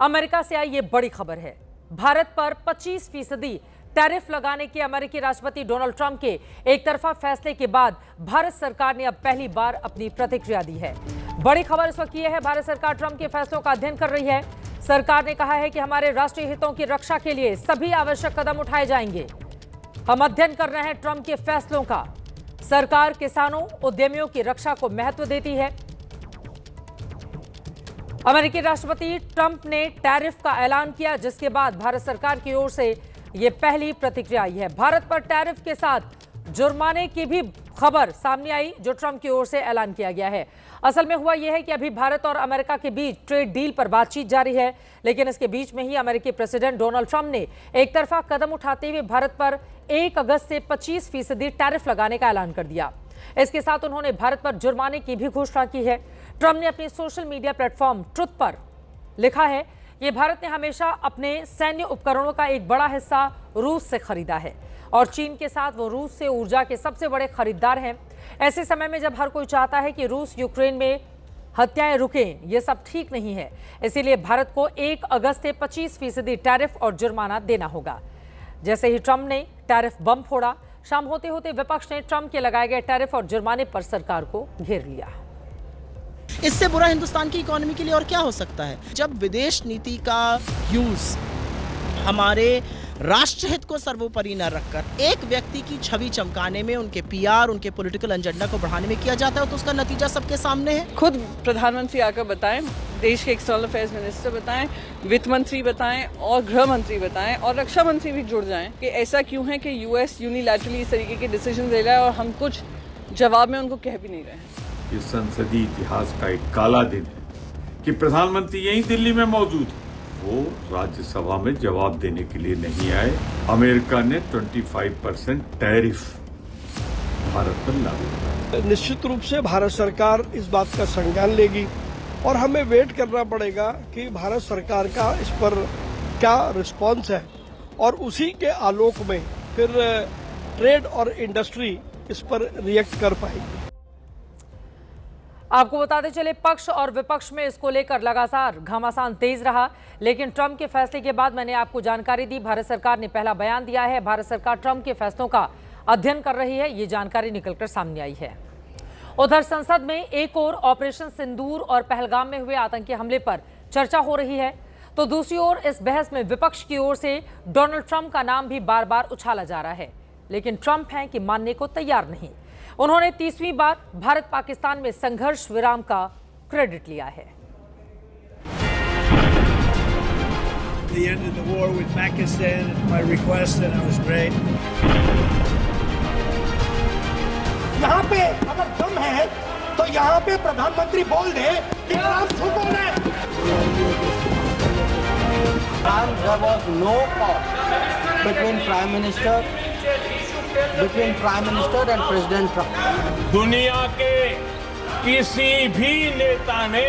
America से आई ये बड़ी खबर है। भारत पर 25% टैरिफ लगाने के अमेरिकी राष्ट्रपति डोनाल्ड ट्रंप के एक तरफा फैसले के बाद भारत सरकार ने अब पहली बार अपनी प्रतिक्रिया दी है। बड़ी खबर इस वक्त ये है, भारत सरकार ट्रंप के फैसलों का अध्ययन कर रही है। सरकार ने कहा है कि हमारे राष्ट्रीय हितों की रक्षा के लिए सभी आवश्यक कदम उठाए जाएंगे। हम अध्ययन कर रहे हैं ट्रंप के फैसलों का। सरकार किसानों, उद्यमियों की रक्षा को महत्व देती है। अमेरिकी राष्ट्रपति ट्रंप ने टैरिफ का ऐलान किया, जिसके बाद भारत सरकार की ओर से यह पहली प्रतिक्रिया आई है। भारत पर टैरिफ के साथ जुर्माने की भी खबर सामने आई, जो ट्रंप की ओर से ऐलान किया गया है। असल में हुआ यह है कि अभी भारत और अमेरिका के बीच ट्रेड डील पर बातचीत जारी है, लेकिन इसके बीच में ही अमेरिकी प्रेसिडेंट डोनाल्ड ट्रंप ने एक तरफा कदम उठाते हुए भारत पर 1 अगस्त से 25% टैरिफ लगाने का ऐलान कर दिया। इसके साथ उन्होंने भारत पर जुर्माने की भी घोषणा की है। ट्रंप ने अपने सोशल मीडिया प्लेटफॉर्म ट्रुथ पर लिखा है, ये भारत ने हमेशा अपने सैन्य उपकरणों का एक बड़ा हिस्सा रूस से खरीदा है और चीन के साथ वो रूस से ऊर्जा के सबसे बड़े खरीदार हैं। ऐसे समय में जब हर कोई चाहता है कि रूस यूक्रेन में हत्याएं रुकें, ये सब ठीक नहीं है। इसीलिए भारत को 1 अगस्त से 25% टैरिफ और जुर्माना देना होगा। जैसे ही ट्रंप ने टैरिफ बम फोड़ा, शाम होते होते विपक्ष ने ट्रंप के लगाए गए टैरिफ और जुर्माने पर सरकार को घेर लिया। इससे बुरा हिंदुस्तान की इकोनॉमी के लिए और क्या हो सकता है? जब विदेश नीति का यूज हमारे राष्ट्रहित को सर्वोपरि न रखकर एक व्यक्ति की छवि चमकाने में, उनके पीआर, उनके पॉलिटिकल एजेंडा को बढ़ाने में किया जाता है, तो उसका नतीजा सबके सामने है। खुद प्रधानमंत्री आकर बताएं, देश के एक्सटर्नल अफेयर्स मिनिस्टर बताएं, वित्त मंत्री बताएं और गृह मंत्री बताएं और रक्षा मंत्री भी जुड़ जाएं कि ऐसा क्यों है कि यूएस यूनिलैटरली इस तरीके के डिसीजन ले रहा है और हम कुछ जवाब में उनको कह भी नहीं रहे हैं। इस संसदीय इतिहास का एक काला दिन है कि प्रधानमंत्री यही दिल्ली में मौजूद है। वो राज्यसभा में जवाब देने के लिए नहीं आए। अमेरिका ने 25% टैरिफ भारत पर लागू किया। निश्चित रूप से भारत सरकार इस बात का संज्ञान लेगी और हमें वेट करना पड़ेगा कि भारत सरकार का इस पर क्या रिस्पॉन्स है और उसी के आलोक में फिर ट्रेड और इंडस्ट्री इस पर रिएक्ट कर पाएगी। आपको बताते चले, पक्ष और विपक्ष में इसको लेकर लगातार घमासान तेज रहा, लेकिन ट्रंप के फैसले के बाद मैंने आपको जानकारी दी। भारत सरकार ने पहला बयान दिया है। भारत सरकार ट्रंप के फैसलों का अध्ययन कर रही है, ये जानकारी निकलकर सामने आई है। उधर संसद में एक ओर ऑपरेशन सिंदूर और पहलगाम में हुए आतंकी हमले पर चर्चा हो रही है, तो दूसरी ओर इस बहस में विपक्ष की ओर से डोनाल्ड ट्रंप का नाम भी बार बार उछाला जा रहा है। लेकिन ट्रंप हैं कि मानने को तैयार नहीं। उन्होंने 30वीं बार भारत पाकिस्तान में संघर्ष विराम का क्रेडिट लिया है। The end of the war with Pakistan at my request, and I was great. यहाँ पे अगर दम है तो यहाँ पे प्रधानमंत्री बोल दे कि आप झूठो ने। And there was no talk between Prime Minister and President Trump. दुनिया के किसी भी नेता ने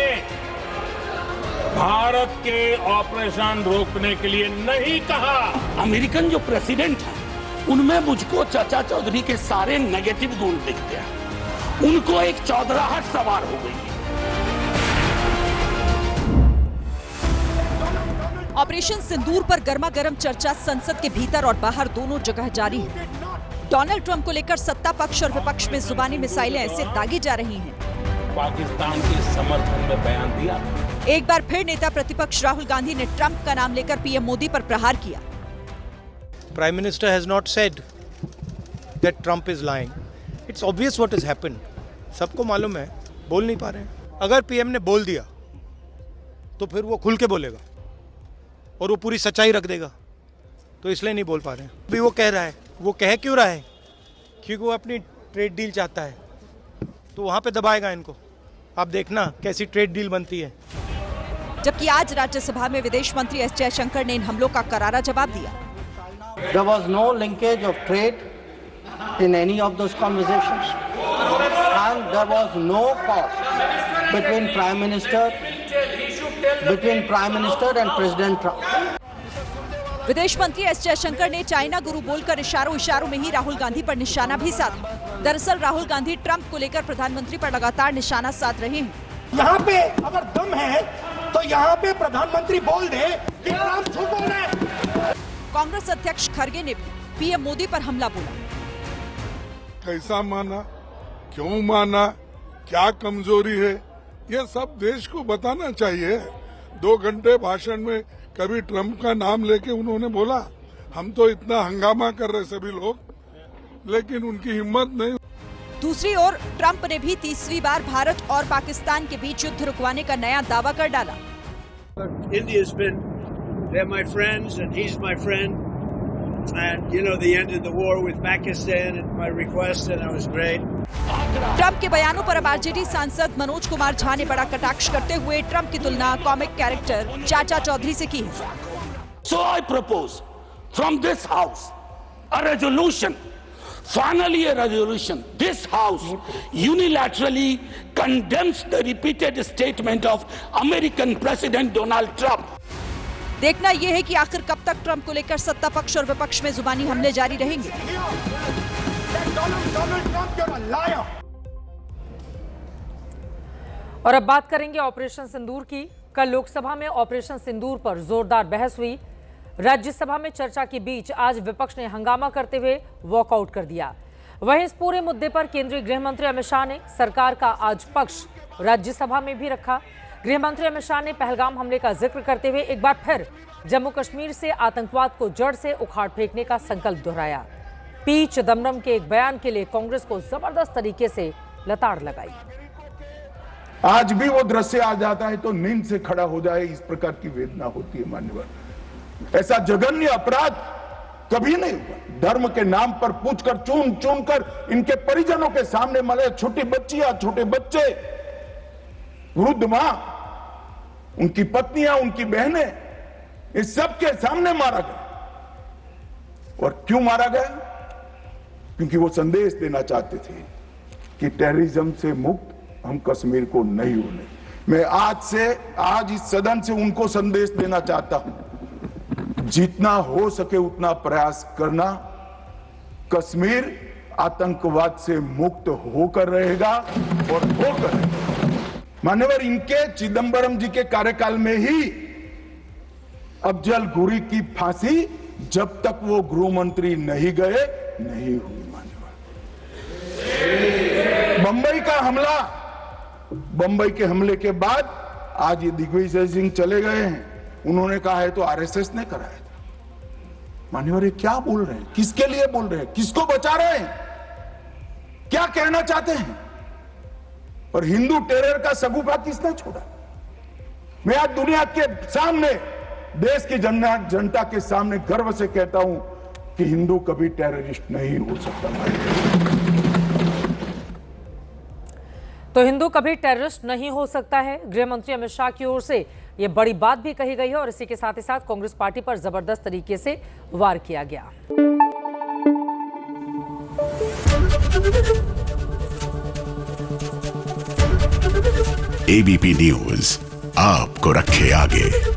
भारत के ऑपरेशन रोकने के लिए नहीं कहा। अमेरिकन जो प्रेसिडेंट है, उनमें मुझको चाचा चौधरी के सारे नेगेटिव गुण दिखते हैं। उनको एक चौधराहट सवार हो गई है। ऑपरेशन सिंदूर पर गर्मागर्म चर्चा संसद के भीतर और बाहर दोनों जगह जारी है। डोनाल्ड ट्रंप को लेकर सत्ता पक्ष और विपक्ष में जुबानी मिसाइलें ऐसे दागी जा रही हैं। पाकिस्तान के समर्थन में बयान दिया। एक बार फिर नेता प्रतिपक्ष राहुल गांधी ने ट्रंप का नाम लेकर पीएम मोदी पर प्रहार किया। Prime Minister has not said that Trump is lying. It's obvious what has happened. सबको मालूम है, बोल नहीं पा रहे हैं। अगर पीएम ने बोल दिया तो फिर वो खुल के बोलेगा और वो पूरी सच्चाई रख देगा, तो इसलिए नहीं बोल पा रहे हैं। अभी वो कह रहा है, वो कह क्यों रहा है? क्योंकि वो अपनी ट्रेड डील चाहता है, तो वहाँ पे दबाएगा इनको। आप देखना कैसी ट्रेड डील बनती है। जबकि आज राज्यसभा में विदेश मंत्री एस जयशंकर ने इन हमलों का करारा जवाब दिया। There was no linkage of trade in any of those conversations, and there was no cost between Prime Minister and President Trump. विदेश मंत्री एस जयशंकर ने चाइना गुरु बोलकर इशारों में ही राहुल गांधी पर निशाना भी साधा। दरअसल राहुल गांधी ट्रंप को लेकर प्रधानमंत्री पर लगातार निशाना साध रहे हैं। यहाँ पे अगर दम है तो यहाँ पे प्रधानमंत्री बोल दे कि ट्रंप झूठ बोल रहे हैं। कांग्रेस अध्यक्ष खड़गे ने भी पीएम मोदी पर हमला बोला। कैसा माना, क्यों माना, क्या कमजोरी है, ये सब देश को बताना चाहिए। 2 घंटे भाषण में कभी ट्रंप का नाम लेके उन्होंने बोला। हम तो इतना हंगामा कर रहे सभी लोग, लेकिन उनकी हिम्मत नहीं। दूसरी ओर ट्रंप ने भी 30वीं बार भारत और पाकिस्तान के बीच युद्ध रुकवाने का नया दावा कर डाला। India's been, they're my friends and he's my friend. And you know, they ended the war with Pakistan at my request and that was great. Trump के बयानों पर अब आरजेडी सांसद मनोज कुमार झा ने बड़ा कटाक्ष करते हुए ट्रंप की तुलना कॉमिक कैरेक्टर चाचा चौधरी से की है। So I propose from this house a resolution, finally a resolution. This house unilaterally condemns the repeated statement of American President Donald Trump. देखना यह है कि आखिर कब तक ट्रंप को लेकर सत्ता पक्ष और विपक्ष में जुबानी हमले जारी रहेंगे। और अब बात करेंगे ऑपरेशन सिंदूर की। कल लोकसभा में ऑपरेशन सिंदूर पर जोरदार बहस हुई। राज्यसभा में चर्चा के बीच आज विपक्ष ने हंगामा करते हुए वॉकआउट कर दिया। वहीं इस पूरे मुद्दे पर केंद्रीय गृह मंत्री अमित शाह ने सरकार का आज पक्ष राज्यसभा में भी रखा। गृह मंत्री अमित शाह ने पहलगाम हमले का जिक्र करते हुए एक बार फिर जम्मू कश्मीर से आतंकवाद को जड़ से उखाड़ फेंकने का संकल्प दोहराया। पी चिदम्बरम के एक बयान के लिए कांग्रेस को जबरदस्त तरीके से लताड़ लगाई। आज भी वो दृश्य आ जाता है तो नींद से खड़ा हो जाए, इस प्रकार की वेदना होती है मान्यवर। ऐसा जघन्य अपराध कभी नहीं हुआ। धर्म के नाम पर पूछकर चुन चुन कर इनके परिजनों के सामने मरे छोटी बच्चियां, छोटे बच्चे, वृद्ध मां, उनकी पत्नियां, उनकी बहनें, इस सब के सामने मारा गया। और क्यों मारा गया? क्योंकि वो संदेश देना चाहते थे कि टेररिज्म से मुक्त हम कश्मीर को नहीं होने। मैं आज इस सदन से उनको संदेश देना चाहता हूं, जितना हो सके उतना प्रयास करना। कश्मीर आतंकवाद से मुक्त होकर रहेगा और होकर रहेगा। मान्यवर, इनके चिदम्बरम जी के कार्यकाल में ही अफजल गुरी की फांसी जब तक वो गृह मंत्री नहीं गए नहीं हुई। मान्यवर, बंबई का हमला, बंबई के हमले के बाद आज ये दिग्विजय सिंह चले गए हैं। उन्होंने कहा है तो आरएसएस ने कराया था। मान्यवर, ये क्या बोल रहे हैं? किसके लिए बोल रहे हैं? किसको बचा रहे हैं? क्या कहना चाहते हैं? और हिंदू टेरर का सगुफा किसने छोड़ा? मैं आज दुनिया के सामने, देश की जनता के सामने गर्व से कहता हूं कि हिंदू कभी टेररिस्ट नहीं हो सकता। तो हिंदू कभी टेररिस्ट नहीं हो सकता है। गृह मंत्री अमित शाह की ओर से यह बड़ी बात भी कही गई है और इसी के साथ ही साथ कांग्रेस पार्टी पर जबरदस्त तरीके से वार किया गया। एबीपी न्यूज आपको रखे आगे।